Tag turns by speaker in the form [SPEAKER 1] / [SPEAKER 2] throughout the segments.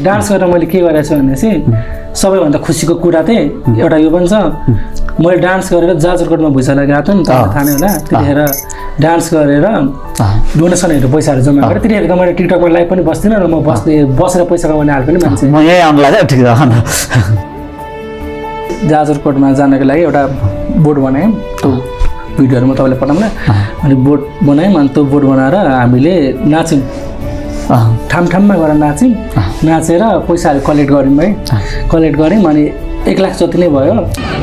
[SPEAKER 1] dance गरेर मैले के गरेको छु भने चाहिँ सबैभन्दा खुसीको कुरा चाहिँ एउटा यो पनि छ मैले डान्स गरेर जाजरकोटमा भुइँचालो गएको थिएँ नि तपाईँलाई थाहा नै होला त्यतिखेर डान्स गरेर डोनेसनहरू पैसाहरू जम्मा गरेँ त्यतिखेर त मैले टिकटकमा लाइभ पनि बस्दिनँ र म बसेर पैसा कमाउने हाल पनि मान्छे
[SPEAKER 2] म यही आउनु लाग्यो ठिक छ
[SPEAKER 1] जाजरकोटमा जानको लागि एउटा बोर्ड बनाएँ त्यो भिडियोहरू म तपाईँलाई पठाउँला अनि बोर्ड बनायौँ अनि त्यो बोर्ड बनाएर हामीले नाच्यौँ ठाममा गएर नाच्यौँ नाचेर पैसाहरू कलेक्ट गऱ्यौँ है कलेक्ट गऱ्यौँ अनि 1 लाख जति नै भयो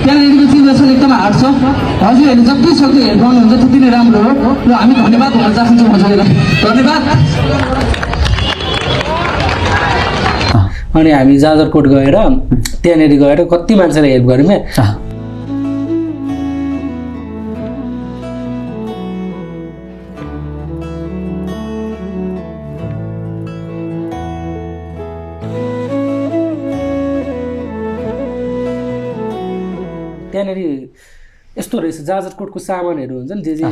[SPEAKER 3] त्यहाँनिरको सिचुएसन एकदम हार्ड छ हजुरहरूले जति सक्दो हेल्प गर्नुहुन्छ त्यति नै राम्रो हो र हामी धन्यवाद भन्न चाहन्छौँ हजुरलाई धन्यवाद
[SPEAKER 1] अनि हामी जाजरकोट गएर त्यहाँनिर गएर कति मान्छेलाई हेल्प गऱ्यौँ क्या त्यहाँनिर यस्तो रहेछ जाजरकोटको सामानहरू हुन्छ नि जे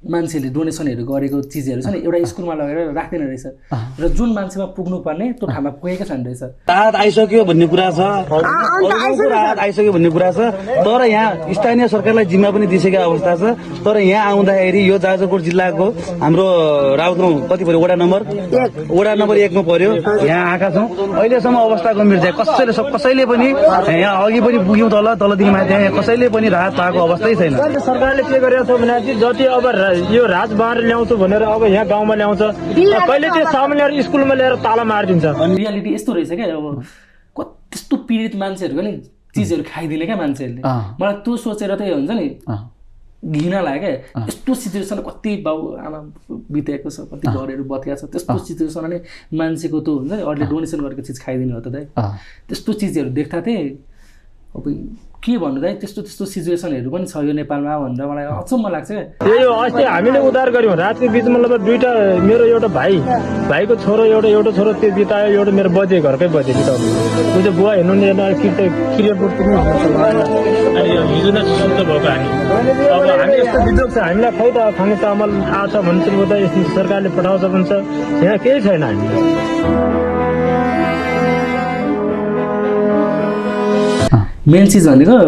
[SPEAKER 1] मान्छेले डोनेसनहरू गरेको चिजहरू छ नि एउटा स्कुलमा लगेर राख्दैन रहेछ र जुन मान्छेमा पुग्नुपर्ने त्यो ठाउँमा पुगेकै छैन रहेछ
[SPEAKER 4] राहत आइसक्यो भन्ने कुरा छ राहत आइसक्यो भन्ने कुरा छ तर यहाँ स्थानीय सरकारलाई जिम्मा पनि दिइसकेको अवस्था छ तर यहाँ आउँदाखेरि यो जाजरकोट जिल्लाको हाम्रो राउतगाउँ कति पर्यो वडा नम्बर 1 मा पर्यो यहाँ आएका छौँ अहिलेसम्म अवस्था गम्भीर छ कसैले पनि यहाँ अघि पनि पुग्यौँ तलदेखि माथि यहाँ कसैले पनि राहत पाएको अवस्थै छैन
[SPEAKER 5] सरकारले के गरेको छ भने जति अब यो राजबार ल्याउँछु भनेर अब यहाँ गाउँमा ल्याउँछ कहिले त्यो सामान ल्याएर स्कुलमा ल्याएर ताला मारिदिन्छ
[SPEAKER 1] रियालिटी यस्तो रहेछ क्या अब त्यस्तो पीडित मान्छेहरूको नि चिजहरू खाइदिने क्या मान्छेहरूले मलाई त्यो सोचेर चाहिँ हुन्छ नि घिन लाग्यो क्या यस्तो सिचुएसन कति बाउ आमा बितेको छ कति घरहरू बतिया छ त्यस्तो सिचुएसन नै मान्छेको त्यो हुन्छ नि अरूले डोनेसन गरेको चिज खाइदिनु हो त दाइ त्यस्तो चिजहरू देख्दा चाहिँ अब के भन्नु दाइ त्यस्तो सिचुएसनहरू पनि छ यो नेपालमा भनेर मलाई अचम्म लाग्छ क्या
[SPEAKER 5] यो अस्ति हामीले उद्धार गर्यौँ रातको बिचमा लगभग दुईटा मेरो एउटा भाइको छोरो एउटा छोरो त्यो बितायो एउटा मेरो बजे घरकै बजे बिताउनु त्यो चाहिँ बुवा हेर्नु नि क्रियापुट पनि हिजो नै सुस्त भएको हामी अब हामी यस्तो बिजोग छ हामीलाई खै त खाने चामल आउँछ भन्छ सरकारले पठाउँछ भन्छ यहाँ केही छैन हामी
[SPEAKER 1] मेन चिज भनेको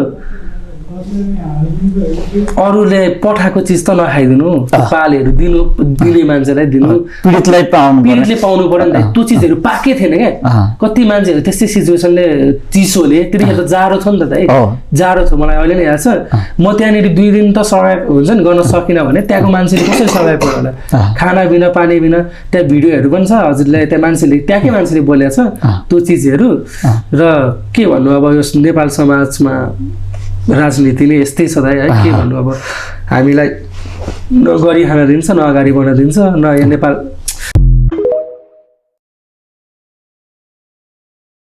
[SPEAKER 1] अरूले पठाएको चिज त नखाइदिनु पालेहरू दिने मान्छेलाई दिनु
[SPEAKER 2] पीडितले पाउनु
[SPEAKER 1] पर्यो नि त त्यो चिजहरू पाएकै थिएन क्या कति मान्छेहरू त्यस्तै सिचुएसनले चिसोले त्यतिखेर त जाडो छ नि त दाइ जाडो छ मलाई अहिले नै याद छ म त्यहाँनिर 2 दिन त सर्भाइभ हुन्छ नि गर्न सकिनँ भने त्यहाँको मान्छेले कसरी सर्भाइभ गर्यो होला खाना बिना पानी बिना त्यहाँ भिडियोहरू पनि छ हजुरले त्यहाँ त्यहाँकै मान्छेले बोलेको छ त्यो चिजहरू र के भन्नु अब यो नेपाल समाजमा राजनीति नै यस्तै छ दाइ है के भन्नु अब हामीलाई न गरी खान दिन्छ न अगाडि बढ्न दिन्छ न यो नेपाल